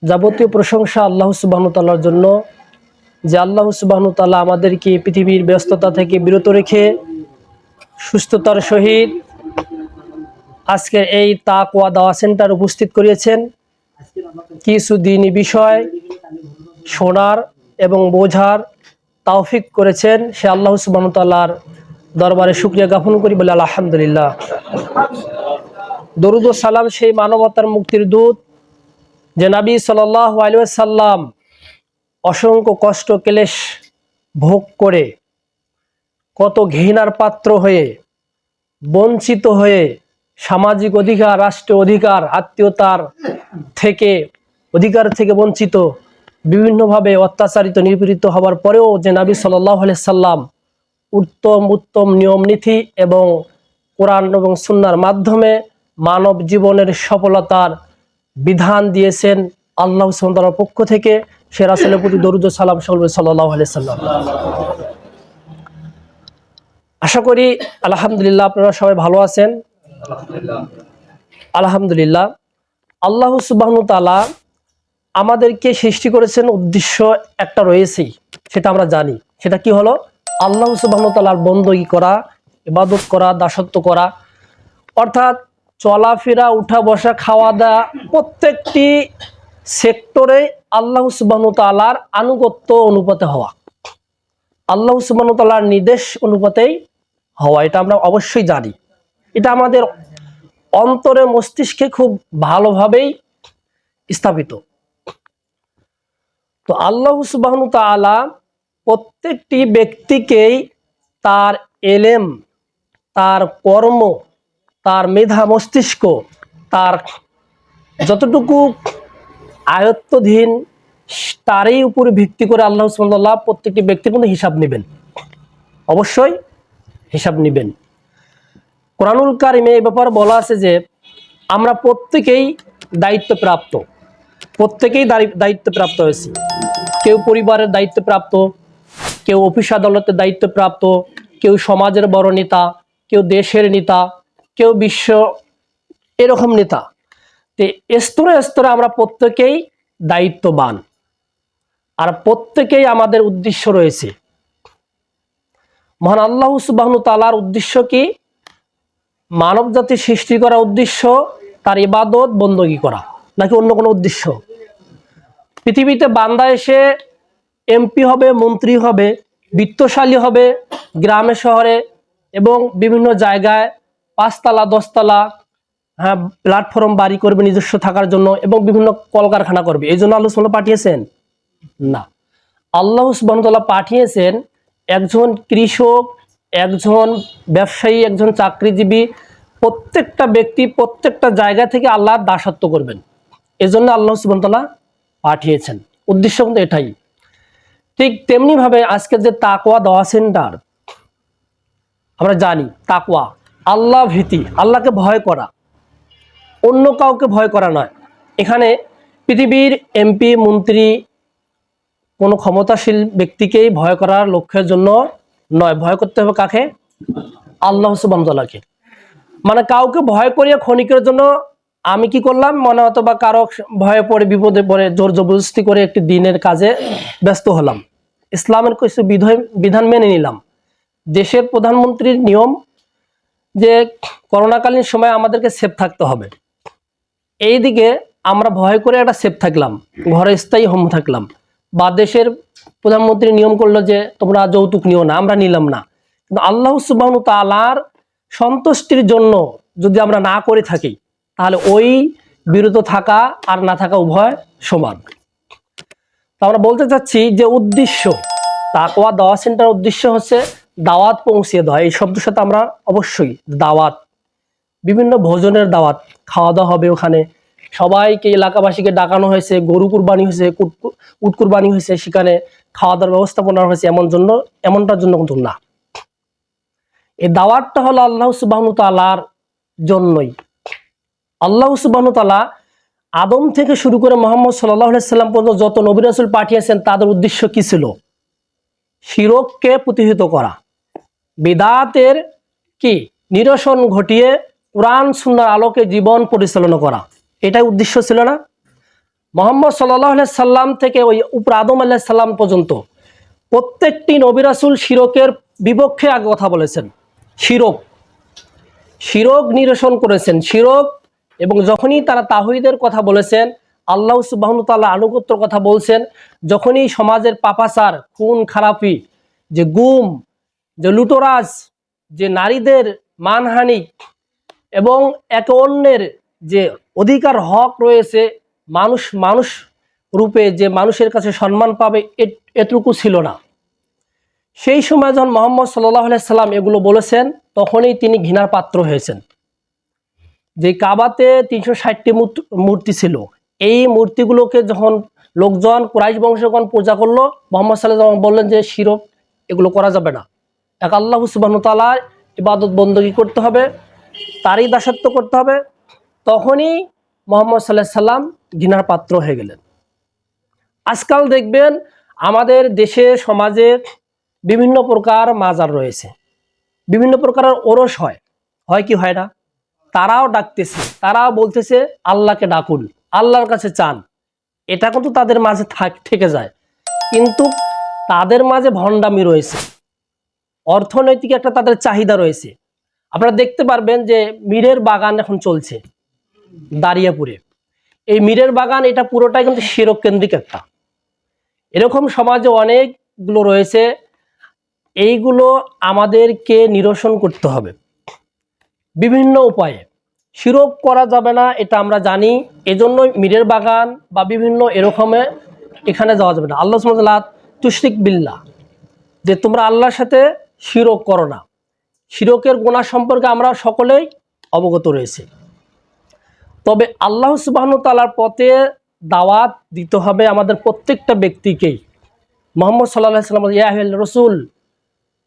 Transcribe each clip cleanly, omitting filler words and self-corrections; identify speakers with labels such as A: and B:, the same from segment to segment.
A: যাবতীয় প্রশংসা আল্লাহ সুবহানাহু ওয়া তাআলার জন্য, যে আল্লাহ সুবহানাহু ওয়া তাআলা আমাদেরকে পৃথিবীর ব্যস্ততা থেকে বিরত রেখে সুস্থতার সহিত আজকের এই তাকওয়া দাওয়া সেন্টার উপস্থিত করিয়েছেন। কিছু দ্বীনি বিষয় শোনার এবং বোঝার তৌফিক করেছেন, সে আল্লাহ সুবহানাহু ওয়া তাআলার দরবারে শুকরিয়া জ্ঞাপন করি, বলে আলহামদুলিল্লাহ। দরুদ ও সালাম সেই মানবতার মুক্তির দূত যে নবী সাল্লাল্লাহু আলাইহি ওয়াসাল্লাম অসংখ্য কষ্ট ক্লেশ ভোগ করে, কত ঘৃণার পাত্র হয়ে, বঞ্চিত হয়ে, সামাজিক অধিকার, রাষ্ট্রীয় অধিকার, আত্মীয়তার থেকে অধিকার থেকে বঞ্চিত, বিভিন্নভাবে অত্যাচারিত নিপীড়িত হওয়ার পরেও যে নবী সাল্লাল্লাহু আলাইহি সাল্লাম উত্তম নিয়ম নীতি এবং কোরআন এবং সুন্নাহর মাধ্যমে মানব জীবনের সফলতার বিধান দিয়েছেন আল্লাহ সুবহানাহু ওয়া তাআলার পক্ষ থেকে, সে রাসূলের প্রতি দরুদ ও সালাম সাল্লাল্লাহু আলাইহি সাল্লাম। আশা করি আলহামদুলিল্লাহ আপনারা সবাই ভালো আছেন। আলহামদুলিল্লাহ। আল্লাহ সুবহানাহু ওয়া তাআলা আমাদেরকে সৃষ্টি করেছেন, উদ্দেশ্য একটা রয়েছেই, সেটা আমরা জানি। সেটা কি হলো? আল্লাহ সুবহানাহু ওয়া তাআলার বندگی করা, ইবাদত করা, দাসত্ব করা, অর্থাৎ চলাফেরা, উঠা বসা, খাওয়া দাওয়া, প্রত্যেকটি সেক্টরে আল্লাহ সুবহানাহু ওয়া তাআলার আনুগত্য অনুপাতে হওয়া, আল্লাহ সুবহানাহু ওয়া তাআলার নির্দেশ অনুপাতেই হওয়া, এটা আমরা অবশ্যই জানি। এটা আমাদের অন্তরে মস্তিষ্কে খুব ভালোভাবেই স্থাপিত। তো আল্লাহ সুবহানাহু ওয়া তাআলা প্রত্যেকটি ব্যক্তিকেই তার এলেম, তার কর্ম, তার মেধা মস্তিষ্ক, তার যতটুকু আয়ত্তধীন, তারই উপরে ভিত্তি করে আল্লাহ সুবহানাহু ওয়া তাআলা প্রত্যেকটি ব্যক্তির মধ্যে হিসাব নেবেন, অবশ্যই হিসাব নেবেন। কোরআনুল কারিমে এই ব্যাপারে বলা আছে যে আমরা প্রত্যেকেই দায়িত্বপ্রাপ্ত, প্রত্যেকেই দায়িত্বপ্রাপ্ত হয়েছি। কেউ পরিবারের দায়িত্বপ্রাপ্ত, কেউ অফিস আদালতের দায়িত্বপ্রাপ্ত, কেউ সমাজের বড় নেতা, কেউ দেশের নেতা, কেউ বিশ্ব এরকম নেতা। তো স্তরে স্তরে আমরা প্রত্যেকেই দায়িত্ববান, আর প্রত্যেকেই আমাদের উদ্দেশ্য রয়েছে। মহান আল্লাহ সুবহানাহু ওয়া তাআলার উদ্দেশ্য কি? মানব জাতি সৃষ্টি করা উদ্দেশ্য তার ইবাদত বন্দগি করা, নাকি অন্য কোনো উদ্দেশ্য? পৃথিবীতে বান্দা এসে এমপি হবে, মন্ত্রী হবে, বিত্তশালী হবে, গ্রামে শহরে এবং বিভিন্ন জায়গায় 5 তলা 10 তলা প্ল্যাটফর্ম বাড়ি করবে নিজস্ব থাকার জন্য, এবং বিভিন্ন কলকারখানা করবে। এই জন্য আল্লাহ সুবহানাহু ওয়া তাআলা পাঠিয়েছেন না। আল্লাহ সুবহানাহু ওয়া তাআলা পাঠিয়েছেন একজন কৃষক, একজন ব্যবসায়ী, একজন চাকরিজীবী, প্রত্যেকটা ব্যক্তি প্রত্যেকটা জায়গা থেকে আল্লাহর দাসত্ব করবেন। এজন্য আল্লাহ সুবহানাহু ওয়া তাআলা পাঠিয়েছেন, উদ্দেশ্য কিন্তু এটাই। ঠিক তেমনি ভাবে আজকে যে তাকওয়া দাওয়া সেন্টার, আমরা জানি তাকওয়া আল্লাহ ভীতি, আল্লাহকে ভয় করা, অন্য কাউকে ভয় করা নয়। এখানে পৃথিবীর এমপি, মন্ত্রী, কোনো ক্ষমতাশীল ব্যক্তিকেই ভয় করার লক্ষ্যের জন্য নয়। ভয় করতে হবে কাকে? আল্লাহ সুবহানাহু ওয়া তাআলাকে। মানে কাউকে ভয় করিয়া ক্ষণিকের জন্য আমি কি করলাম মনে হতো, বা কারো ভয়ে পড়ে বিপদে পড়ে জোর জবরদস্তি করে একটি দিনের কাজে ব্যস্ত হলাম, ইসলামের কিছু বিধান মেনে নিলাম। দেশের প্রধানমন্ত্রীর নিয়ম যে করোনাকালীন সময় আমাদেরকে সেফ থাকতে হবে, এইদিকে আমরা ভয় করে একটা সেফ থাকলাম, ঘরে স্থায়ী হোম থাকলাম। বা দেশের প্রধানমন্ত্রী নিয়ম করলো যে তোমরা যৌতুক নিও না, আমরা নিলাম না। কিন্তু আল্লাহ সুবহানাহু ওয়া তাআলার সন্তুষ্টির জন্য যদি আমরা না করে থাকি, তাহলে ওই বিরত থাকা আর না থাকা উভয় সমান। তো আমরা বলতে চাচ্ছি যে উদ্দেশ্য তাকওয়া দাওয়া সেন্টার উদ্দেশ্য হচ্ছে দাওয়াত পৌঁছে দেওয়া। এই শব্দের সাথে আমরা অবশ্যই দাওয়াত, বিভিন্ন ভোজনের দাওয়াত, খাওয়া দাওয়া হবে ওখানে, সবাইকে এলাকাবাসীকে ডাকানো হয়েছে, গরু কুরবানি হয়েছে, উট কুরবানি হয়েছে, সেখানে খাওয়া দাওয়ার ব্যবস্থাপনা হয়েছে, এমনটার জন্য কিন্তু না। এই দাওয়াতটা হলো আল্লাহ সুবহানাহু ওয়া তাআলার জন্যই। আল্লাহ সুবহানাহু ওয়া তাআলা আদম থেকে শুরু করে মুহাম্মদ সাল্লাল্লাহু আলাইহি সাল্লাম পর্যন্ত যত নবী রাসূল পাঠিয়েছেন, তাদের উদ্দেশ্য কি ছিল? শিরককে প্রতিহত করা, বিদআতের কি নিরসন ঘটিয়ে কোরআন সুন্নাহর আলোকে জীবন পরিচালনা করা, এটাই উদ্দেশ্য ছিল না? মোহাম্মদ সাল্লাল্লাহু আলাইহি সাল্লাম থেকে ওই উপর আদম আলাইহিস সালাম পর্যন্ত প্রত্যেকটি নবী রাসূল শিরকের বিপক্ষে আগে কথা বলেছেন। শিরক নিরসন করেছেন, শিরক। এবং যখনই তারা তাওহীদের কথা বলেছেন, আল্লাহ সুবহানাহু ওয়া তাআলা আনুগত্যের কথা বলছেন, যখনই সমাজের পাপাচার, খুন খারাপি, যে গুম, যে লুটোরাজ, যে নারীদের মানহানি এবং একে অন্যের যে অধিকার হক রয়েছে, মানুষ রূপে যে মানুষের কাছে সম্মান পাবে, এটুকু ছিল না। সেই সময় যখন মুহাম্মদ সাল্লাল্লাহু আলাইহি সাল্লাম এগুলো বলেছেন, তখনই তিনি ঘৃণার পাত্র হয়েছেন। যে কাবাতে 360টি মূর্তি ছিল, এই মূর্তিগুলোকে যখন লোকজন কুরাইশ বংশগণ পূজা করলো, মুহাম্মদ সাল্লাল্লাহু আলাইহি ওয়াসাল্লাম বললেন যে শিরক, এগুলো করা যাবে না। এক আল্লাহ সুবহানাহু ওয়া তাআলার ইবাদত বندگی করতে হবে, তারই দাসত্ব করতে হবে। তখনই মুহাম্মদ সাল্লাল্লাহু আলাইহি সাল্লাম ঘৃণার পাত্র হয়ে গেলেন। আজকাল দেখবেন আমাদের দেশে সমাজে বিভিন্ন প্রকার মাজার রয়েছে, বিভিন্ন প্রকারের ওরস হয় কি হয় না? তারাও ডাকতেছে, তারাও বলতেছে আল্লাহকে ডাকুন, আল্লাহর কাছে চান। এটা কিন্তু তাদের মাঝে থেকে যায়, কিন্তু তাদের মাঝে ভণ্ডামি রয়েছে, অর্থনৈতিক একটা তাদের চাহিদা রয়েছে। আপনারা দেখতে পারবেন যে মীরের বাগান এখন চলছে দারিয়াপুরে। এই মীরের বাগান এটা পুরোটাই কিন্তু শিরক কেন্দ্রিক একটা। এরকম সমাজে অনেকগুলো রয়েছে, এইগুলো আমাদেরকে নিরসন করতে হবে বিভিন্ন উপায়ে। শিরক করা যাবে না, এটা আমরা জানি। এজন্যই মীরের বাগান বা বিভিন্ন এরকমে এখানে যাওয়া যাবে না। আল্লাহ সুবহানাহু ওয়া তাআলা তুশরিক বিল্লাহ, যে তোমরা আল্লাহর সাথে শিরক করো না। শিরকের গুনাহ সম্পর্কে আমরা সকলেই অবগত রয়েছে। তবে আল্লাহ সুবহানাহু ওয়া তাআলার পথে দাওয়াত দিতে হবে আমাদের প্রত্যেকটা ব্যক্তিকেই। মুহাম্মদ সাল্লাল্লাহু আলাইহি ওয়াসাল্লাম, ইয়া আইয়ুহার রাসূল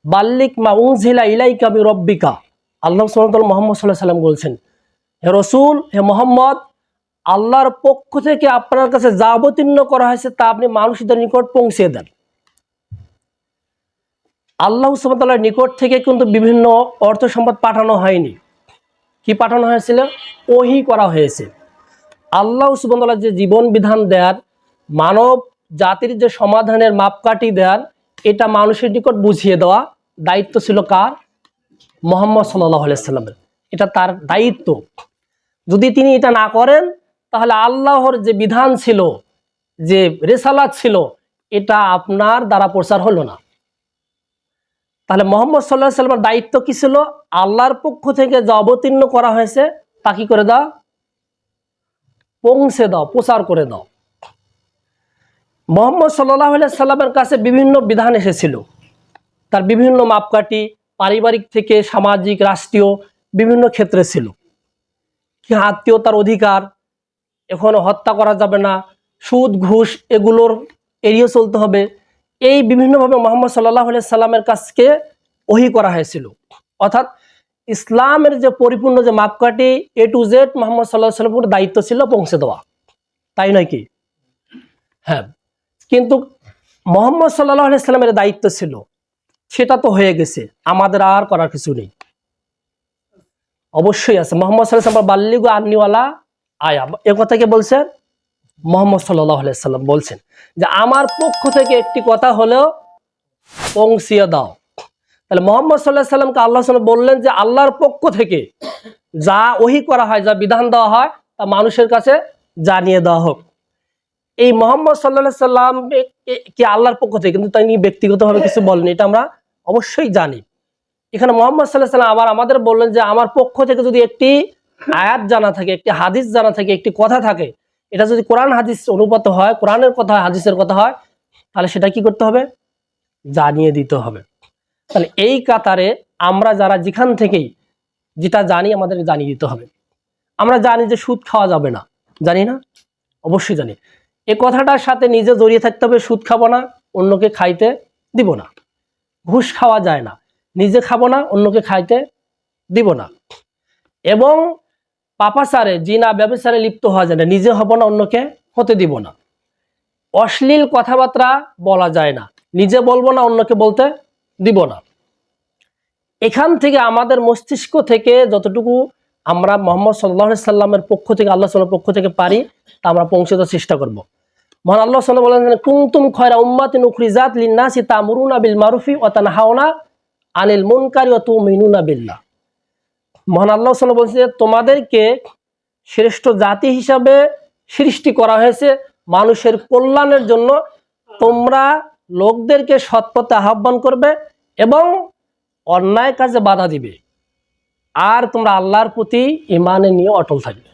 A: বাল্লিগ মা উনজিলা ইলাইকা মির রাব্বিকা। আল্লাহ সুবহানাহু ওয়া তাআলা মুহাম্মদ সাল্লাল্লাহু আলাইহি ওয়াসাল্লাম বলছেন, হে রাসূল, হে মুহাম্মদ, আল্লাহর পক্ষ থেকে আপনার কাছে যা অবতীর্ণ করা হয়েছে তা আপনি মানুষদের নিকট পৌঁছে দেন। আল্লাহ সুবহানাহু ওয়া তাআলার নিকট থেকে কিন্তু বিভিন্ন অর্থ সম্পদ পাঠানো হয়নি। কি পাঠানো হয়েছিল? ওহী করা হয়েছে। আল্লাহ সুবহানাহু ওয়া তাআলা যে জীবন বিধান দেন, মানব জাতির যে সমাধানের মাপকাঠি দেন, এটা মানুষের নিকট বুঝিয়ে দেওয়া দায়িত্ব ছিল কার? মুহাম্মদ সাল্লাল্লাহু আলাইহি সাল্লামের। এটা তার দায়িত্ব। যদি তিনি এটা না করেন, তাহলে আল্লাহর যে বিধান ছিল, যে রিসালাত ছিল, এটা আপনার দ্বারা প্রচার হলো না। তাহলে মুহাম্মদ সাল্লাল্লাহু আলাইহি সাল্লামের দায়িত্ব কি ছিল? আল্লাহর পক্ষ থেকে যা অবতীর্ণ করা হয়েছে তা কি করে দাও? পৌঁছে দাও, প্রচার করে দাও। মুহাম্মদ সাল্লাল্লাহু আলাইহি সাল্লামের কাছে বিভিন্ন বিধান এসেছিল, তার বিভিন্ন মাপকাঠি পারিবারিক থেকে সামাজিক, রাষ্ট্রীয় বিভিন্ন ক্ষেত্রে ছিল। কি আত্মীয়তার অধিকার, এখনো হত্যা করা যাবে না, সুদ ঘুষ এগুলোর এড়িয়ে চলতে হবে। এই বিভিন্নভাবে মুহাম্মদ সাল্লাল্লাহু আলাইহি সাল্লামের কাছে ওহী করা হয়েছিল। অর্থাৎ ইসলামের যে পরিপূর্ণ যে মাপকাঠি A to Z মুহাম্মদ সাল্লাল্লাহু আলাইহি সাল্লামের দায়িত্ব ছিল পৌঁছে দেওয়া, তাই নয় কি? হ্যাঁ, কিন্তু মুহাম্মদ সাল্লাল্লাহু আলাইহি সাল্লামের দায়িত্ব ছিল, সেটা তো হয়ে গেছে, আমাদের আর করার কিছু নেই। অবশ্যই আছে। মুহাম্মদ সাল্লাল্লাহু আলাইহি সাল্লাম বাল্লিগু আন্নিওয়ালা আয়া, এ কথা কে বলছেন? মুহাম্মদ সাল্লাল্লাহু আলাইহি সাল্লাম বলছেন যে আমার পক্ষ থেকে একটি কথা হলেও পৌঁছিয়ে দাও। তাহলে মুহাম্মদ সাল্লাল্লাহু আলাইহি সাল্লামকে আল্লাহ সুবহানাহু বললেন যে আল্লাহর পক্ষ থেকে যা ওহী করা হয়, যা বিধান দেওয়া হয়, তা মানুষের কাছে জানিয়ে দেওয়া হোক। এই মুহাম্মদ সাল্লাল্লাহু আলাইহি সাল্লাম কি আল্লাহর পক্ষ থেকে, কিন্তু তিনি ব্যক্তিগতভাবে কিছু বলেন, এটা আমরা অবশ্যই জানি। এখানে মুহাম্মদ সাল্লাল্লাহু আলাইহি সাল্লাম আবার আমাদের বললেন যে আমার পক্ষ থেকে যদি একটি আয়াত জানা থাকে, একটি হাদিস জানা থাকে, একটি কথা থাকে, এটা যদি কোরআন হাদিস অনুপাত হয়, কোরআনের কথা হয়, হাদিসের কথা হয়, তাহলে সেটা কি করতে হবে? জানিয়ে দিতে হবে। তাহলে এই কাতারে আমরা যারা যেখান থেকেই যেটা জানি আমাদের জানিয়ে দিতে হবে। আমরা জানি যে সুদ খাওয়া যাবে না, জানি না? অবশ্যই জানি। এই কথাটার সাথে নিজে জড়িয়ে থাকতে হবে, সুদ খাবো না, অন্যকে খাইতে দিব না। ঘুষ খাওয়া যায় না, নিজে খাবো না, অন্যকে খাইতে দিব না। এবং পাপাচারে, জিনা ব্যভিচারে লিপ্ত হওয়া যায় না, নিজে হব না, অন্যকে হতে দিব না। অশ্লীল কথাবার্তা বলা যায় না, নিজে বলবো না, অন্যকে বলতে দিব না। এখান থেকে আমাদের মস্তিষ্ক থেকে যতটুকু আমরা মোহাম্মদ সাল্লাল্লাহু আলাইহি সাল্লামের পক্ষ থেকে, আল্লাহ সাল্লামের পক্ষ থেকে পারি তা আমরা পৌঁছে দেওয়ার চেষ্টা করব। মহান আল্লাহ সাল্লাল্লাহু আলাইহি ওয়াসাল্লাম বলেন, কুনতুম খায়রা উম্মাতিন উখরিজাত লিন-নাসি তা'মুরুনা বিল মারুফি ওয়া তানহাউনা আনিল মুনকারি ওয়া তু'মিনুনা বিল্লাহ। মহান আল্লাহ সাল্লাল্লাহু আলাইহি ওয়াসাল্লাম বলছে, তোমাদেরকে শ্রেষ্ঠ জাতি হিসাবে সৃষ্টি করা হয়েছে মানুষের কল্যাণের জন্য। তোমরা লোকদেরকে সৎ পথে আহ্বান করবে এবং অন্যায় কাজে বাধা দিবে, আর তোমরা আল্লাহর প্রতি ঈমানে নিয়ে অটল থাকবে।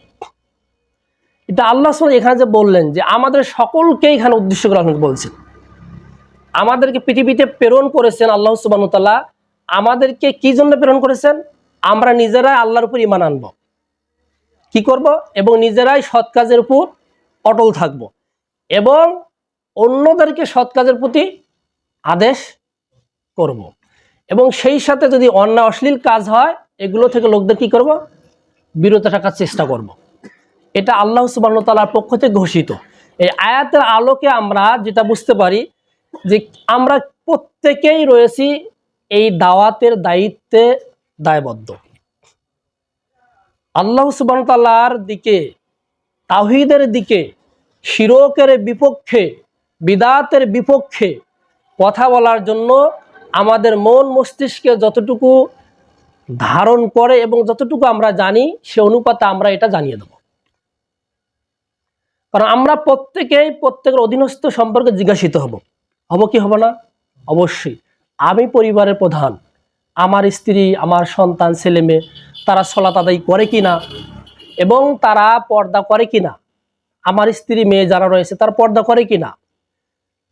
A: এটা আল্লাহ সুবহানাহু এখানে যে বললেন যে আমাদের সকলকে এখানে উদ্দেশ্য করে বলছেন, আমাদেরকে পৃথিবীতে প্রেরণ করেছেন আল্লাহ সুবহানাহু ওয়া তাআলা। আমাদেরকে কি জন্য প্রেরণ করেছেন? আমরা নিজেরাই আল্লাহর উপর ঈমান আনব, কি করব, এবং নিজেরাই সৎ কাজের উপর অটল থাকব এবং অন্যদেরকে সৎ কাজের প্রতি আদেশ করব, এবং সেই সাথে যদি অন্যায় অশ্লীল কাজ হয় এগুলো থেকে লোকদের কি করব, বিরত থাকার চেষ্টা করব। এটা আল্লাহ সুবহানাহু ওয়া তাআলার পক্ষ থেকে ঘোষিত। এই আয়াতের আলোকে আমরা যেটা বুঝতে পারি যে আমরা প্রত্যেকেই রয়েছি এই দাওয়াতের দায়িত্বে দায়বদ্ধ। আল্লাহ সুবহানাহু ওয়া তাআলার দিকে, তাওহীদের দিকে, শিরকের বিপক্ষে, বিদাতের বিপক্ষে কথা বলার জন্য আমাদের মন মস্তিষ্কে যতটুকু ধারণ করে এবং যতটুকু আমরা জানি সে অনুপাতে আমরা এটা জানিয়ে দেব। কারণ আমরা প্রত্যেকেই প্রত্যেকের অধীনস্থ সম্পর্কে জিজ্ঞাসিত হব কি হব না? অবশ্যই। আমি পরিবারের প্রধান, আমার স্ত্রী, আমার সন্তান, ছেলে মেয়ে তারা সালাত আদায় করে কিনা এবং তারা পর্দা করে কিনা, আমার স্ত্রী মেয়ে যারা রয়েছে তারা পর্দা করে কিনা,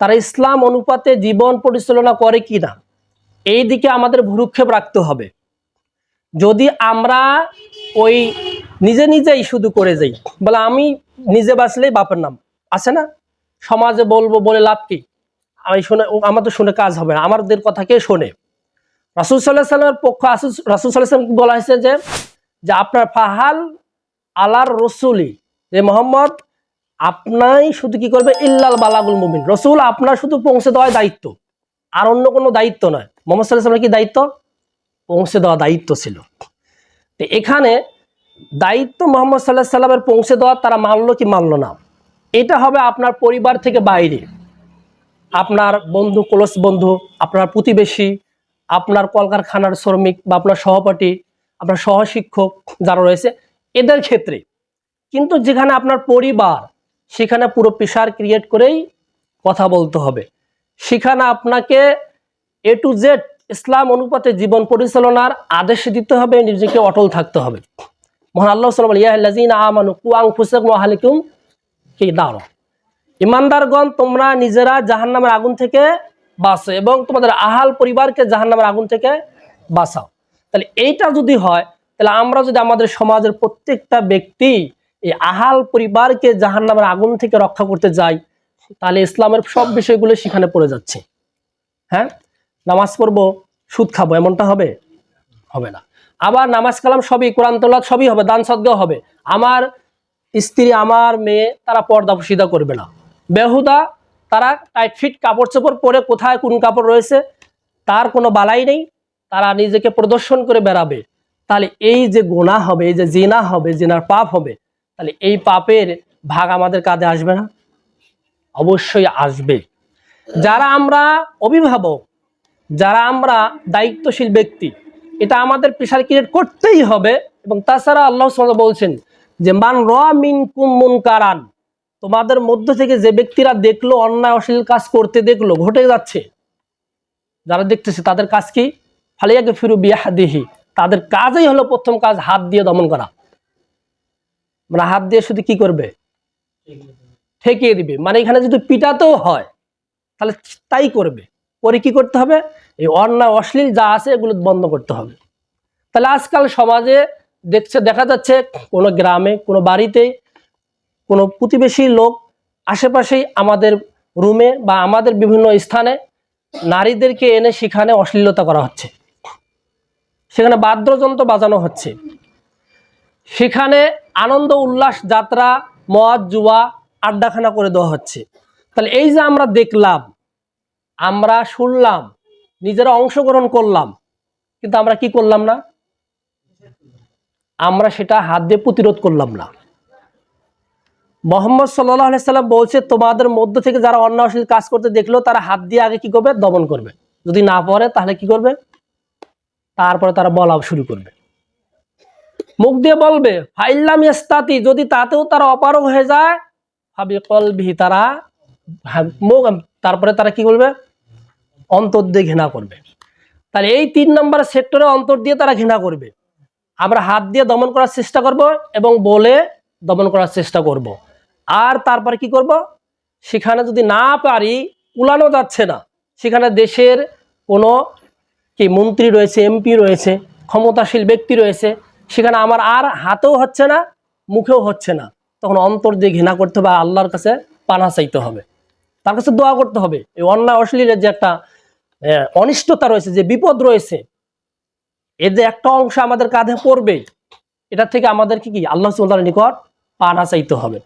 A: তারা ইসলাম অনুপাতে জীবন পরিচালনা করে কিনা, এই দিকে আমাদের ভ্রুক্ষেপ রাখতে হবে। যদি আমরা ওই নিজেই শুধু করে যাই, বলে আমি নিজে বাঁচলেই বাপের নাম, আছে না, সমাজে বলবো বলে লাভ কি, আমি শুনে, আমার তো শুনে কাজ হবে না, আমাদের কথা কে শোনে? রাসূল সাল্লাল্লাহু আলাইহি ওয়াসাল্লামের পক্ষ রাসূল সাল্লাল্লাহু আলাইহি ওয়াসাল্লাম বলা হয়েছে যে আপনার ফাহাল আলার রসুলি, যে মোহাম্মদ আপনাই শুধু কি করবে, ইল্লাল বালাগুল মুবিন, রসুল আপনার শুধু পৌঁছে দেওয়ার দায়িত্ব, আর অন্য কোনো দায়িত্ব নয়। মুহাম্মদ সাল্লাল্লাহু আলাইহি ওয়াসাল্লামের কি দায়িত্ব? পৌঁছে দেওয়া দায়িত্ব ছিল। তো এখানে দায়িত্ব মুহাম্মদ সাল্লাল্লাহু আলাইহি ওয়াসাল্লামের পৌঁছে দেওয়া, তারা মানলো কি মানলো না, এটা হবে আপনার পরিবার থেকে বাইরে, আপনার বন্ধু, ক্লোজ বন্ধু, আপনার প্রতিবেশী, আপনার কলকারখানার শ্রমিক বা আপনার সহপাঠী, আপনার সহশিক্ষক যারা রয়েছে এদের ক্ষেত্রে। কিন্তু যেখানে আপনার পরিবার, সেখানে পুরো প্রেশার ক্রিয়েট করেই কথা বলতে হবে। সেখানে আপনাকে এ টু জেড ইসলাম অনুপাতে জীবন পরিচালনার আদেশ দিতে হবে, নিজেকে অটল থাকতে হবে। মহান আল্লাহ সাল্লাল্লাহু আলাইহি ওয়া সাল্লাম, ইয়া আইয়ুহাল্লাযীনা আমানু কু আনফুসাকুম ওয়া আহলিকুম নারা, ঈমানদারগণ তোমরা নিজেরা জাহান্নামের আগুন থেকে বাঁচো এবং তোমাদের আহাল পরিবারকে জাহান্নামের আগুন থেকে বাঁচাও। তাহলে এইটা যদি হয়, তাহলে আমরা যদি আমাদের সমাজের প্রত্যেকটা ব্যক্তি এই আহাল পরিবারকে জাহান্নামের আগুন থেকে রক্ষা করতে যাই, তাহলে ইসলামের সব বিষয়গুলো সেখানে পড়ে যাচ্ছে। হ্যাঁ, নামাজ পড়বো, সুদ খাবো, এমনটা হবে? হবে না। আবার নামাজ কালাম সবই, কোরআন তেলাওয়াত সবই হবে, দান সদকাও হবে, আমার স্ত্রী, আমার মেয়ে তারা পর্দা পর্দা করবে না, বেহুদা তারা টাইট ফিট কাপড় চোপড় পরে কোথায় কোন কাপড় রয়েছে তার কোনো বালাই নেই, তারা নিজেকে প্রদর্শন করে বেড়াবে। তাহলে এই যে গুনাহ হবে, এই যে জিনা হবে, জিনার পাপ হবে, তাহলে এই পাপের ভাগ আমাদের কাঁধে আসবে না? অবশ্যই আসবে। যারা আমরা অভিভাবক, যারা আমরা দায়িত্বশীল ব্যক্তি, এটা আমাদের প্রেশার ক্রিয়েট করতেই হবে। এবং তাছাড়া আল্লাহ সুবহানাহু বলছেন যে মান রা মিনকুম মুনকারান, তোমাদের মধ্য থেকে যে ব্যক্তিরা দেখলো অন্যায় অশ্লীল কাজ করতে দেখলো, ঘটে যাচ্ছে, যারা দেখতেছে তাদের কাজ কি, ফালিয়াগফিরু বিয়াহদিহি, তাদের কাজই হলো প্রথম কাজ হাত দিয়ে দমন করা। মানে হাত দিয়ে শুধু কি করবে, ঠেকিয়ে দিবে। মানে এখানে যদি পিটাতেও হয় তাহলে তাই করবে, পরে কি করতে হবে, এই অন্যায় অশ্লীল যা আছে এগুলো বন্ধ করতে হবে। তাহলে আজকাল সমাজে দেখা যাচ্ছে কোনো গ্রামে, কোনো বাড়িতে, কোনো প্রতিবেশী লোক আশেপাশেই আমাদের রুমে বা আমাদের বিভিন্ন স্থানে নারীদেরকে এনে সেখানে অশ্লীলতা করা হচ্ছে, সেখানে বাদ্যযন্ত্র বাজানো হচ্ছে, সেখানে আনন্দ উল্লাস যাত্রা, মদ জুয়া আড্ডাখানা করে দেওয়া হচ্ছে। তাহলে এই যে আমরা দেখলাম, আমরা শুনলাম, নিজেরা অংশগ্রহণ করলাম, কিন্তু আমরা কি করলাম না, আমরা সেটা হাত দিয়ে প্রতিরোধ করলাম না। মুহাম্মদ সাল্লাল্লাহু আলাইহি সাল্লাম বলছে, তোমাদের মধ্য থেকে যারা অন্যায় অশ্লীল কাজ করতে দেখলো তারা হাত দিয়ে আগে কি করবে? দমন করবে। যদি না পারে তাহলে কি করবে? তারপরে তারা বলা শুরু করবে, মুখ দিয়ে বলবে। ফাইল্লাম ইস্তাতি, যদি তাতেও তারা অপারগ হয়ে যায়, ফাবি কলবিহি, তারা তারপরে তারা কি করবে? অন্তর দিয়ে ঘৃণা করবে। তাহলে এই 3 নম্বর সেক্টরে অন্তর দিয়ে তারা ঘৃণা করবে। আমরা হাত দিয়ে দমন করার চেষ্টা করব এবং বলে দমন করার চেষ্টা করব। আর তারপরে কি করব? সেখানে যদি না পারি, কুলানো যাচ্ছে না, সেখানে দেশের কোনো কি মন্ত্রী রয়েছে, এমপি রয়েছে, ক্ষমতাশীল ব্যক্তি রয়েছে, সেখানে আমার আর হাতেও হচ্ছে না, মুখেও হচ্ছে না, তখন অন্তর দিয়ে ঘৃণা করতে হবে, আল্লাহর কাছে পানাহ চাইতে হবে, তার কাছে দোয়া করতে হবে। এই অন্যায় অশ্লীলের যে একটা অনিষ্টতা রয়েছে, যে বিপদ রয়েছে, এর যে একটা অংশ আমাদের কাঁধে পড়বে, এটা থেকে আমাদেরকে কি আল্লাহ সুবহানাহু ওয়া তাআলার নিকট পানাহ চাইতে হবে।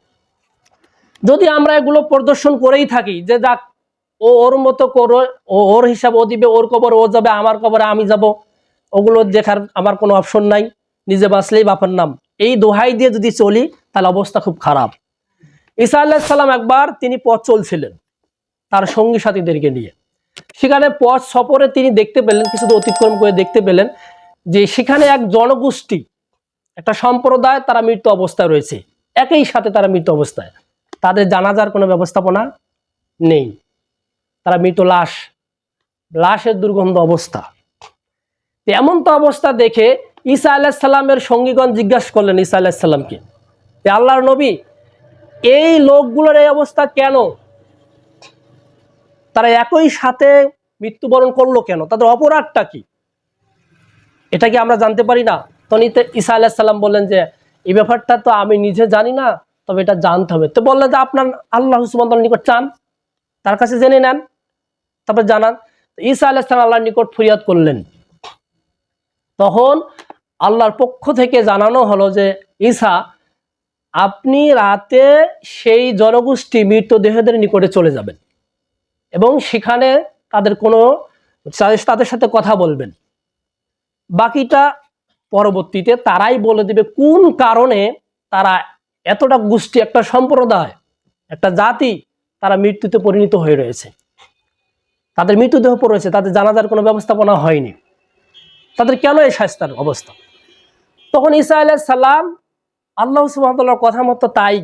A: যদি আমরা এগুলো প্রদর্শন করেই থাকি যে যাক, ও ওর মতো করো, ও ওর হিসাব ও দিবে, ওর কবর ও যাবে, আমার কবরে আমি যাব, ওগুলো দেখার আমার কোনো অপশন নাই, নিজে বাঁচলেই বাপের নাম, এই দোহাই দিয়ে যদি চলি তাহলে অবস্থা খুব খারাপ। ঈসা আলাইহিস সালাম একবার তিনি পথ চলছিলেন তার সঙ্গী সাথীদেরকে নিয়ে, সেখানে পথ সফরে তিনি দেখতে পেলেন, কিছু অতিক্রম করে দেখতে পেলেন যে সেখানে এক জনগোষ্ঠী, একটা সম্প্রদায়, তারা মৃত অবস্থায় রয়েছে, একই সাথে তারা মৃত অবস্থায়, তাদের জানাজার কোনো ব্যবস্থাপনা নেই, তারা মৃত লাশ, লাশের দুর্গন্ধ অবস্থা। এমন তো অবস্থা দেখে ঈসা আলাইহিস সালামের সঙ্গীগণ জিজ্ঞাসা করলেন ঈসা আলাইহিস সালামকে, যে আল্লাহর নবী, এই লোকগুলোর এই অবস্থা কেন? তারা একই সাথে মৃত্যুবরণ করলো কেন? তাদের অপরাধটা কি? এটা কি আমরা জানতে পারি না? তখন ঈসা আলাইহিস সালাম বললেন যে এই ব্যাপারটা তো আমি নিজে জানি না, তবে এটা জানতে হবে। তো বললেন যে আপনার আল্লাহ সুবহানাহু ওয়া তাআলার নিকট চান, তার কাছে জেনে নেন, তারপর জানান। ঈসা আলাইহিস সালাম আল্লাহর নিকট ফরিয়াদ করলেন। তখন আল্লাহর পক্ষ থেকে জানানো হলো যে ঈসা, আপনি রাতে সেই জনগোষ্ঠী মৃতদেহদের নিকটে চলে যাবেন এবং সেখানে তাদের সাথে কথা বলবেন। বাকিটা পরবর্তীতে তারাই বলে দিবে কোন কারণে তারা এতটা গোষ্ঠী, একটা সম্প্রদায়, একটা জাতি, তারা মৃত্যুতে পরিণত হয়ে রয়েছে, তাদের মৃতদেহ পড়েছে, তাদের জানাজার কোনো ব্যবস্থাপনা হয়নি, তাদের কেন এই শাস্তির অবস্থা। তখন ঈসা আলাইহিস সালাম আল্লাহ সুবহানাহু ওয়া তাআলার কথা মতো তাই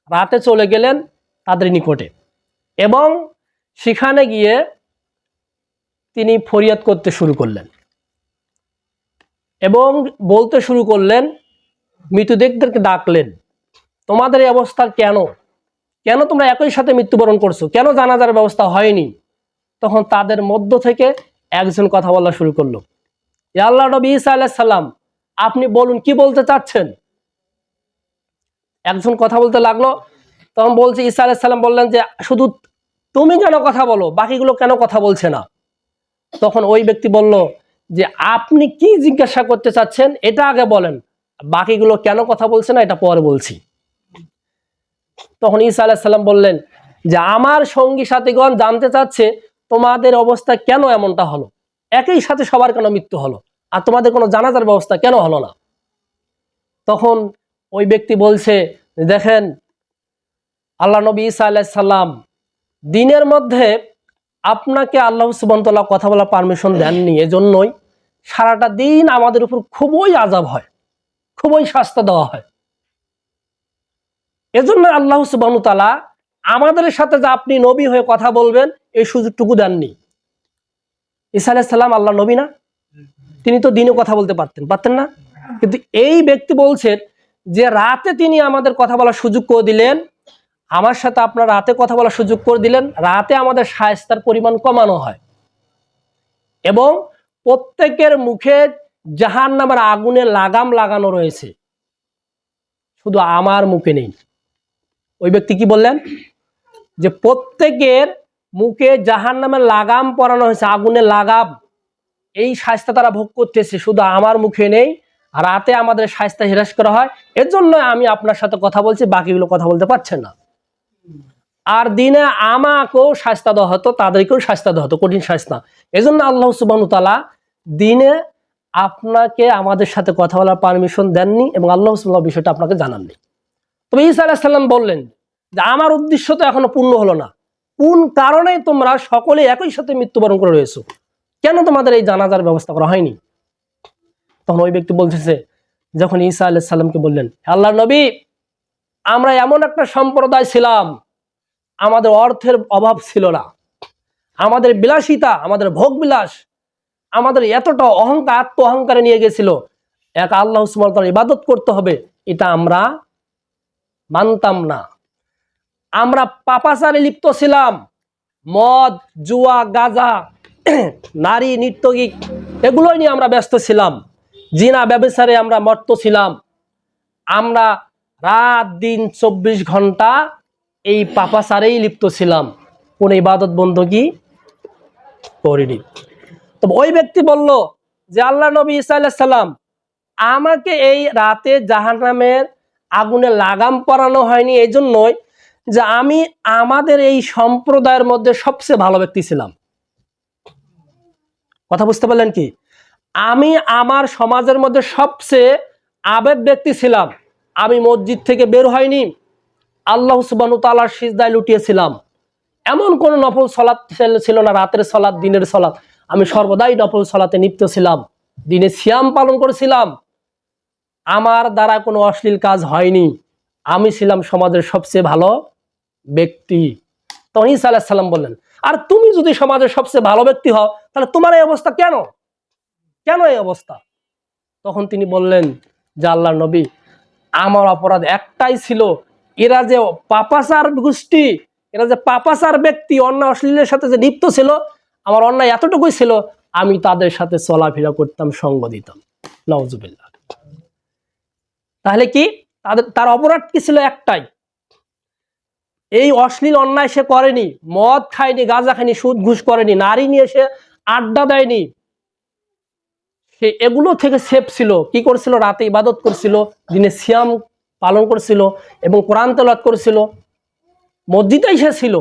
A: রাতে চলে গেলেন তাদের নিকটে এবং সেখানে গিয়ে তিনি ফরিয়াদ করতে শুরু করলেন এবং বলতে শুরু করলেন, মৃতদেহদেরকে ডাকলেন, তোমাদের এই অবস্থা কেন? কেন তোমরা একই সাথে মৃত্যুবরণ করছো? কেন জানাজার ব্যবস্থা হয়নি? তখন তাদের মধ্য থেকে একজন কথা বলা শুরু করলো, ইয়া আল্লাহর নবী ঈসা আলাইহিস সালাম, আপনি বলুন কি বলতে চাচ্ছেন? একজন কথা বলতে লাগলো। তখন বলছে, ঈসা আলাইহিস সালাম বললেন যে শুধু তুমি কেন কথা বলো, বাকিগুলো কেন কথা বলছে না? তখন ওই ব্যক্তি বলল যে আপনি কি জিজ্ঞাসা করতে চাচ্ছেন এটা আগে বলেন, বাকিগুলো কেন কথা বলছে না এটা পরে বলছি। তখন ঈসা আলাইহিস সালাম বললেন যে আমার সঙ্গী সাথীগণ জানতে চাচ্ছে তোমাদের অবস্থা কেন এমনটা হলো, একই সাথে সবার কেন মৃত্যু হলো, আর তোমাদের কোনো জানাজার ব্যবস্থা কেন হলো না? তখন ওই ব্যক্তি বলছে, দেখেন আল্লাহ নবী ঈসা আলাইহিস সালাম, দিনের মধ্যে আপনাকে আল্লাহ সুবহানাহু ওয়া তাআলা কথা বলার পারমিশন দেননি, এজন্যই সারাটা দিন আমাদের উপর খুবই আযাব হয়, খুবই শাস্তি দেওয়া হয়, এজন্য আল্লাহ সুবহানাহু ওয়া তাআলা আমাদের সাথে যে আপনি নবী হয়ে কথা বলবেন এই সুযোগটুকু দেননি। ঈসা আলাইহিস সালাম আল্লাহ নবী না? তিনি তো দিনে কথা বলতে পারতেন না? কিন্তু এই ব্যক্তি বলছেন যে রাতে তিনি আমাদের কথা বলার সুযোগ করে দিলেন, আমার সাথে আপনার রাতে কথা বলার সুযোগ করে দিলেন, রাতে আমাদের শায়েস্তার পরিমাণ কমানো হয় এবং প্রত্যেকের মুখে জাহান্নামের আগুনের লাগাম লাগানো রয়েছে, শুধু আমার মুখে নেই। ওই ব্যক্তি কি বললেন যে প্রত্যেকের মুখে জাহান্নামের লাগাম পরানো হয়েছে, আগুনের লাগাম, এই শায়েস্তা তারা ভোগ করতেছে, শুধু আমার মুখে নেই, রাতে আমাদের শায়েস্তা হ্রাস করা হয়, এর জন্য আমি আপনার সাথে কথা বলছি, বাকিগুলো কথা বলতে পারছেন না। আর দিনে আমাকেও শায়েস্তা দেওয়া হতো, তাদেরকেও শায়েস্তা দেওয়া হতো, কঠিন শায়েস্তা। এজন্য আল্লাহ সুবহানাহু ওয়া তাআলা দিনে আপনাকে আমাদের সাথে কথা বলার পারমিশন দেননি এবং আল্লাহ সুবহানাহু বিষয়টা আপনাকে জানাননি। তবে ঈসা আলাইহিস সালাম বললেন যে আমার উদ্দেশ্য তো এখনো পূর্ণ হলো না, কোন কারণে তোমরা সকলে একই সাথে মৃত্যুবরণ করে রয়েছো, কেন তোমাদের এই জানাজার ব্যবস্থা করা হয়নি? তখন ওই ব্যক্তি বলতেছে, যখন ঈসা আলাইহিস সালামকে বললেন, আল্লাহর নবী, আমরা এমন একটা সম্প্রদায় ছিলাম, আমাদের অর্থের অভাব ছিল না, আমাদের বিলাসিতা, আমাদের ভোগ বিলাস আমাদের এতটা অহংকার, আত্ম অহংকারে নিয়ে গেছিল, এক আল্লাহ সুবহানাহু ওয়া তাআলার ইবাদত করতে হবে এটা আমরা মানতাম না। আমরা পাপাচারে লিপ্ত ছিলাম, মদ, জুয়া, গাঁজা, নারী, নৃত্যগীত এগুলোই নিয়ে আমরা ব্যস্ত ছিলাম, জিনা ব্যভিচারে আমরা মত্ত ছিলাম। আমরা রাত দিন 24 ঘন্টা এই পাপাচারেই লিপ্ত ছিলাম, কোন ইবাদত বندگی করিনি। তবে ওই ব্যক্তি বলল যে আল্লাহ নবী ঈসা আলাইহিস সালাম, আমাকে এই রাতে জাহান্নামের আগুনে লাগাম পরানো হয়নি এই জন্যই যে আমি আমাদের এই সম্প্রদায়ের মধ্যে সবচেয়ে ভালো ব্যক্তি ছিলাম। কথা বুঝতে পারলেন কি? আমি আমার সমাজের মধ্যে সবচেয়ে আবেদ ব্যক্তি ছিলাম, আমি মসজিদ থেকে বের হয়নি, আল্লাহ সুবহানাহু ওয়া তাআলার সিজদায় লুটিয়েছিলাম, এমন কোন নফল সালাত ছিল না, রাতের সালাত, দিনের সালাত, আমি সর্বদাই নফল সালাতে লিপ্ত ছিলাম, দিনে সিয়াম পালন করেছিলাম, আমার দ্বারা কোনো অশ্লীল কাজ হয়নি, আমি ছিলাম সমাজের সবচেয়ে ভালো ব্যক্তি। তখন ঈসা আলাইহিস সালাম বললেন, আর তুমি যদি সমাজের সবচেয়ে ভালো ব্যক্তি হও তাহলে তোমার এই অবস্থা কেন, কেন এই অবস্থা? তখন তিনি বললেন যে আল্লাহর নবী, আমার অপরাধ একটাই ছিল, এরা যে পাপাচার গোষ্ঠী, এরা যে পাপাচার ব্যক্তি, অন্যায় অশ্লীলের সাথে যে লিপ্ত ছিল, আমার অন্যায় এতটুকুই ছিল, আমি তাদের সাথে চলাফেরা করতাম, সঙ্গ দিতাম। নাউজুবিল্লাহ। তাহলে কি তার অপরাধ কি ছিল? একটাই, এই অশ্লীল অন্যায় সে করেনি, মদ খায়নি, গাঁজা খায়নি, সুদ ঘুষ করেনি, নারী নিয়ে সে আড্ডা দেয়নি, সে এগুলো থেকে সেফ ছিল। কি করছিল? রাতে ইবাদত করছিল, দিনে সিয়াম পালন করছিল এবং কোরআন তেলাওয়াত করছিল, মসজিদেই সে ছিল।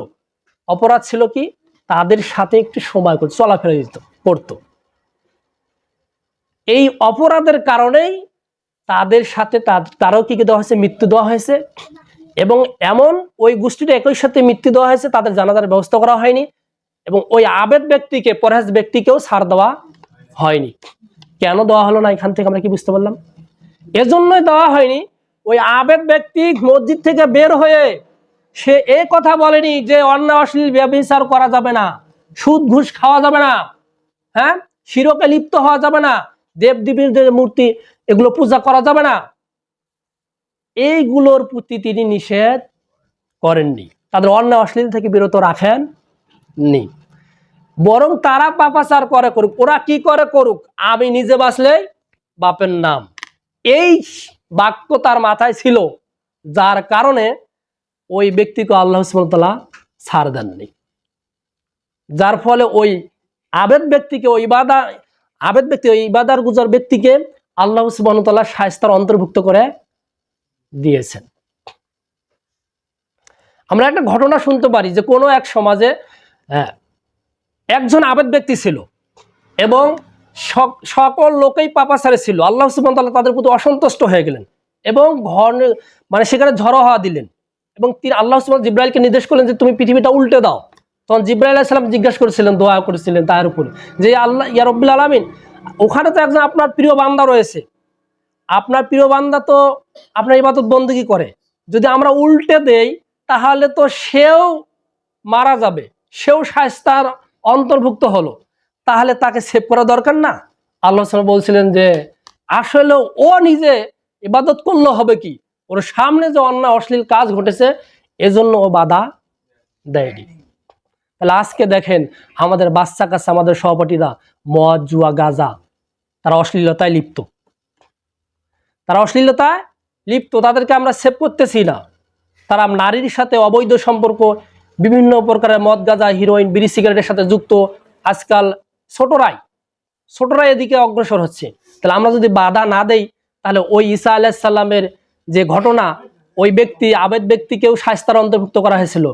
A: অপরাধ ছিল কি? তাদের সাথে একটু সময় করতো, চলাফেরা করতো। এই অপরাধের কারণেই তাদের সাথে তারও কি দেওয়া হয়েছে? মৃত্যু দেওয়া হয়েছে। এবং এমন ওই গোষ্ঠীটা একই সাথে মৃত্যু দেওয়া হয়েছে, তাদের জানাজার ব্যবস্থা করা হয়নি এবং ওই আবেদ ব্যক্তিকে, পরহেজ ব্যক্তিকেও ছাড় দেওয়া হয়নি। কেন দেওয়া হলো না? এখান থেকে আমরা কি বুঝতে পারলাম? এজন্যই দেওয়া হয়নি, ওই আবেদ ব্যক্তি মসজিদ থেকে বের হয়ে সে এই কথা বলেনি যে অন্যায় অশ্লীল ব্যভিচার করা যাবে না, সুদ ঘুষ খাওয়া যাবে না, হ্যাঁ, শিরকে লিপ্ত হওয়া যাবে না, দেবদেবীর যে মূর্তি এগুলো পূজা করা যাবে না, এইগুলোর প্রতি তিনি নিষেধ করেননি, তাদের অন্যায় অশ্লীল থেকে বিরত রাখেননি। বরং তারা পাপাচার করে করুক, ওরা কি করে করুক, আমি নিজে বাঁচলেই বাপের নাম, এই বাক্য তার মাথায় ছিল, যার কারণে ওই ব্যক্তিকে আল্লাহ সুবহানাহু ওয়া তাআলা ছাড় দেননি। যার ফলে ওই আবেদ ব্যক্তিকে, ওই ইবাদার গুজার ব্যক্তিকে আল্লাহ সুবহানাহু ওয়া তাআলা শায়েস্তার অন্তর্ভুক্ত করে দিয়েছেন। আমরা একটা ঘটনা শুনতে পারি যে কোনো এক সমাজে একজন আবেদ ব্যক্তি ছিল এবং সকল লোকেই পাপাচারে ছিল। আল্লাহ সুবহানাহু ওয়া তাআলা তাদের প্রতি অসন্তুষ্ট হয়ে গেলেন এবং সেখানে ঝড়ো হওয়া দিলেন এবং তিনি আল্লাহ সুবহানাহু ওয়া তাআলা জিবরাইলকে নির্দেশ করলেন যে তুমি পৃথিবীটা উল্টে দাও। তখন জিবরাইল আলাইহিস সালাম জিজ্ঞাসা করেছিলেন, দোয়া করেছিলেন তার উপরে যে আল্লাহ, ইয়া রাব্বুল আলামিন, ওখানে তো একজন আপনার প্রিয় বান্দা রয়েছে, আপনার প্রিয় বান্দা তো আপনার ইবাদত বন্দেগী করে, যদি আমরা উল্টে দেই তাহলে তো সেও মারা যাবে, সেও শায়েস্তার অন্তর্ভুক্ত হলো, তাহলে তাকে সেভ করা দরকার না? আল্লাহ সাল্লাল্লাহু বলছিলেন যে আসলে ও নিজে ইবাদত করলে হবে কি, ওর সামনে যে অন্যায় অশ্লীল কাজ ঘটেছে এজন্য ও বাধা দেয়নি। তাহলে আজকে দেখেন আমাদের বাচ্চা কাছে, আমাদের সহপাঠীরা মদ, জুয়া, গাঁজা, তারা অশ্লীলতায় লিপ্ত, তাদেরকে আমরা সেভ করতেছি না। তারা নারীর সাথে অবৈধ সম্পর্ক, বিভিন্ন প্রকারের মদ, গাঁজা, হিরোইন, বিড়ি, সিগারেটের সাথে যুক্ত। আজকাল ছোটরাই এদিকে অগ্রসর হচ্ছে। তাহলে আমরা যদি বাধা না দেই তাহলে ওই ঈসা আলাইহিস সালামের যে ঘটনা, ওই ব্যক্তি আবেদ ব্যক্তিকেও শায়েস্তার অন্তর্ভুক্ত করা হয়েছিল,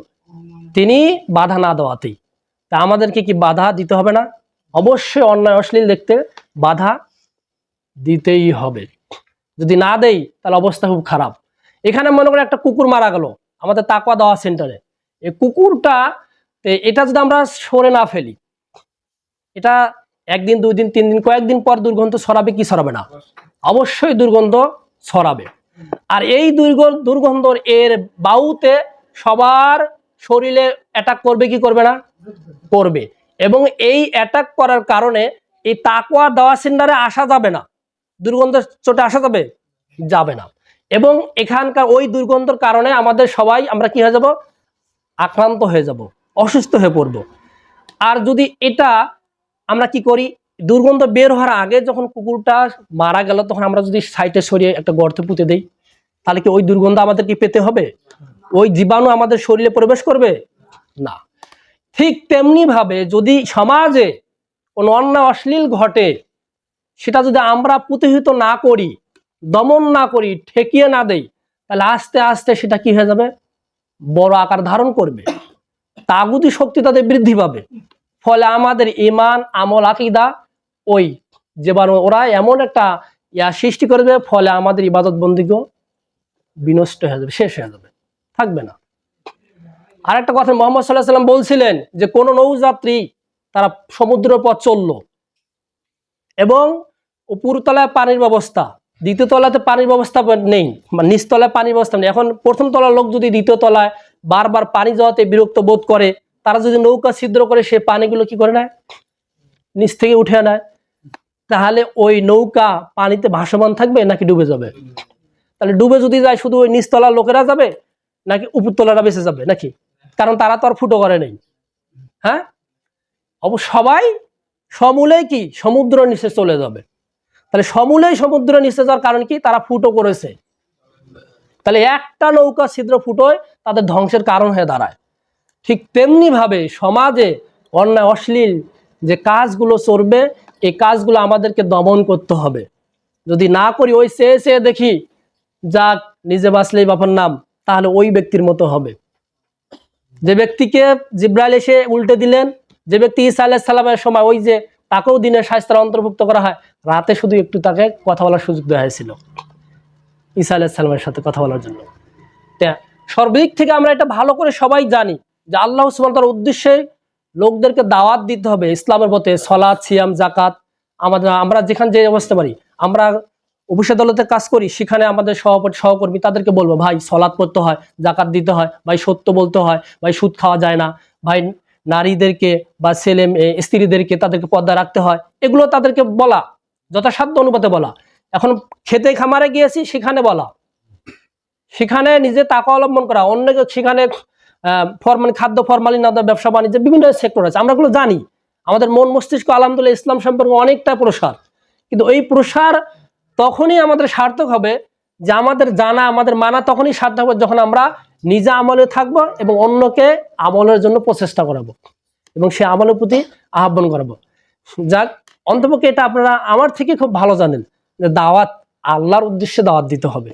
A: তিনি বাধা না দেওয়াতেই, তা আমাদেরকে কি বাধা দিতে হবে না? অবশ্যই অন্যায় অশ্লীল দেখতে বাধা দিতেই হবে। যদি না দেই তাহলে অবস্থা খুব খারাপ। এখানে মনে করেন একটা কুকুর মারা গেল আমাদের তাকওয়া দাওয়া সেন্টারে, এই কুকুরটা এটা যদি আমরা সরে না ফেলি, এটা একদিন, 2 দিন, 3 দিন, কয়েকদিন পর দুর্গন্ধ ছড়াবে কি ছড়াবে না? অবশ্যই দুর্গন্ধ ছড়াবে। আর এই দুর্গন্ধ এর বায়ুতে সবার শরীরে অ্যাটাক করবে কি করবে না? করবে। এবং এই অ্যাটাক করার কারণে এই তাকওয়া দাওয়া সেন্টারে আসা যাবে না, দুর্গন্ধ চোটে আসা যাবে যাবে না। এবং এখানকার ওই দুর্গন্ধের কারণে আমাদের সবাই আমরা কি হয়ে যাব? আক্রান্ত হয়ে যাব, অসুস্থ হয়ে পড়ব। আর যদি এটা আমরা কি করি, দুর্গন্ধ বের হওয়ার আগে যখন কুকুরটা মারা গেল তখন আমরা যদি সাইডে সরিয়ে একটা গর্তে পুঁতে দেই, তাহলে কি ওই দুর্গন্ধ আমাদের কি পেতে হবে? ওই জীবাণু আমাদের শরীরে প্রবেশ করবে না। ঠিক তেমনি ভাবে যদি সমাজে কোনো অন্যায় অশ্লীল ঘটে, সেটা যদি আমরা প্রতিহত না করি, দমন না করি, ঠেকিয়ে না দেই, তাহলে আস্তে আস্তে সেটা কি হয়ে যাবে? বড় আকার ধারণ করবে, তাগুতি শক্তি তাদের বৃদ্ধি পাবে। ফলে আমাদের ঈমান, আমল, আকীদা ওই জীবাণু ওরা এমন একটা সৃষ্টি করবে, ফলে আমাদের ইবাদত বন্দিগো বিনষ্ট হয়ে যাবে, শেষ হয়ে যাবে, থাকবে না। আর একটা কথা মুহাম্মদ সাল্লাল্লাহু আলাইহি ওয়াসাল্লাম বলছিলেন যে কোন নৌযাত্রী তারা সমুদ্রের পথ চললো এবং উপরতলায় পানির ব্যবস্থা, দ্বিতীয় তলাতে পানির ব্যবস্থা নেই, নিচতলায় পানির ব্যবস্থা নেই। এখন প্রথম তলার লোক যদি দ্বিতীয় তলায় বারবার পানি যাওয়াতে বিরক্ত বোধ করে, তারা যদি নৌকা ছিদ্র করে সে পানিগুলো কি করে নেয়? নিচ থেকে উঠে নেয়। তাহলে ওই নৌকা পানিতে ভাসমান থাকবে নাকি ডুবে যাবে? তাহলে ডুবে যদি যায় শুধু ওই নিচতলার লোকেরা যাবে নাকি উপরতলারা বেঁচে যাবে নাকি? কারণ তারা তো আর ফুটো করে নেই। হ্যাঁ, সবাই সমূলেই কি সমুদ্র নিচে চলে যাবে। তাহলে সমূলেই সমুদ্র নিচে যাওয়ার কারণ কি? তারা ফুটো করেছে। তাহলে একটা নৌকা ছিদ্র ফুটোয় তাদের ধ্বংসের কারণ হয়ে দাঁড়ায়। ঠিক তেমনি ভাবে সমাজে অন্যায় অশ্লীল যে কাজগুলো চলবে, এই কাজগুলো আমাদেরকে দমন করতে হবে। যদি না করি, ওই চেয়ে চেয়ে দেখি যাক নিজে বাঁচলেই বাবার নাম, তাহলে ওই ব্যক্তির মতো হবে। যে ব্যক্তিকে জিব্রাইল এসে উল্টে দিলেন, যে ব্যক্তি ঈসা আলাইহিস সালামের সময় ওই যে তাকেও দিনের শাস্তির অন্তর্ভুক্ত করা হয়, রাতে শুধু একটু তাকে কথা বলার সুযোগ দেওয়া হয়েছিল ঈসা আলাইহিস সালামের সাথে কথা বলার জন্য। সর্বদিক থেকে আমরা এটা ভালো করে সবাই জানি যে আল্লাহ সুবহানাহু ওয়া তাআলার উদ্দেশ্যে লোকদেরকে দাওয়াত দিতে হবে ইসলামের পথে। সালাত, সিয়াম, যাকাত, আমরা যেখানে যে অবস্থা পারি, আমরা অফিস আদালতে কাজ করি, সেখানে আমাদের সহকর্মী তাদেরকে বলবো ভাই সালাত পড়তে হয়, যাকাত দিতে হয়, ভাই সত্য বলতে হয়, ভাই সুদ খাওয়া যায় না, ভাই নারীদেরকে বা ছেলে স্ত্রীদেরকে তাদেরকে পর্দা রাখতে হয়, এগুলো তাদেরকে বলা, যথাসাধ্য অনুপাতে বলা। এখন খেতে খামারে গিয়েছি, সেখানে বলা, সেখানে নিজে তাকওয়া অবলম্বন করা, অন্যকে সেখানে খাদ্য ফরমালিন ব্যবসা বাণিজ্য বিভিন্ন সেক্টর আছে, আমরা এগুলো জানি। আমাদের মন মস্তিষ্ক আলহামদুলিল্লাহ ইসলাম সম্পর্কে অনেকটা প্রসার, কিন্তু এই প্রসার তখনই আমাদের সার্থক হবে যে আমাদের জানা, আমাদের মানা তখনই সার্থক হবে যখন আমরা নিজে আমলে থাকবো এবং অন্যকে আমলের জন্য প্রচেষ্টা করাবো এবং সে আমলের প্রতি আহ্বান করাবো। যাক, অন্তপক্ষে এটা আপনারা আমার থেকে খুব ভালো জানেন যে দাওয়াত আল্লাহর উদ্দেশ্যে দাওয়াত দিতে হবে,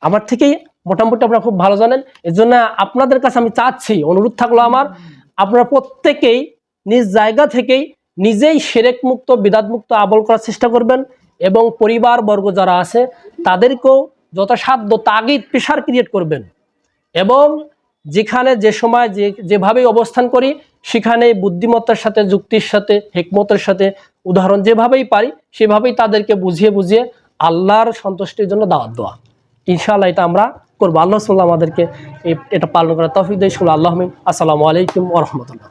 A: আমার থেকেই মোটামুটি আপনারা খুব ভালো জানেন। এর জন্য আপনাদের কাছে আমি চাচ্ছি, অনুরোধ থাকলো আমার, আপনারা প্রত্যেকেই নিজ জায়গা থেকেই নিজেই শিরক মুক্ত, বিদআত মুক্ত আমল করার চেষ্টা করবেন এবং পরিবার বর্গ যারা আছে তাদেরকেও যথাসাধ্য তাগিদ, প্রেশার ক্রিয়েট করবেন এবং যেখানে যে সময় যেভাবেই অবস্থান করি সেখানে বুদ্ধিমত্তার সাথে, যুক্তির সাথে, হিকমতের সাথে, উদাহরণ যেভাবেই পারি সেভাবেই তাদেরকে বুঝিয়ে বুঝিয়ে আল্লাহর সন্তুষ্টির জন্য দাওয়াত দেওয়া। ইনশাআল্লাহ এটা আমরা করবো। আল্লাহ সুবহানাহু আমাদেরকে এটা পালন করার তৌফিক দেয়। আল্লাহ আমিন। আসসালামু আলাইকুম ওয়া রাহমাতুল্লাহ।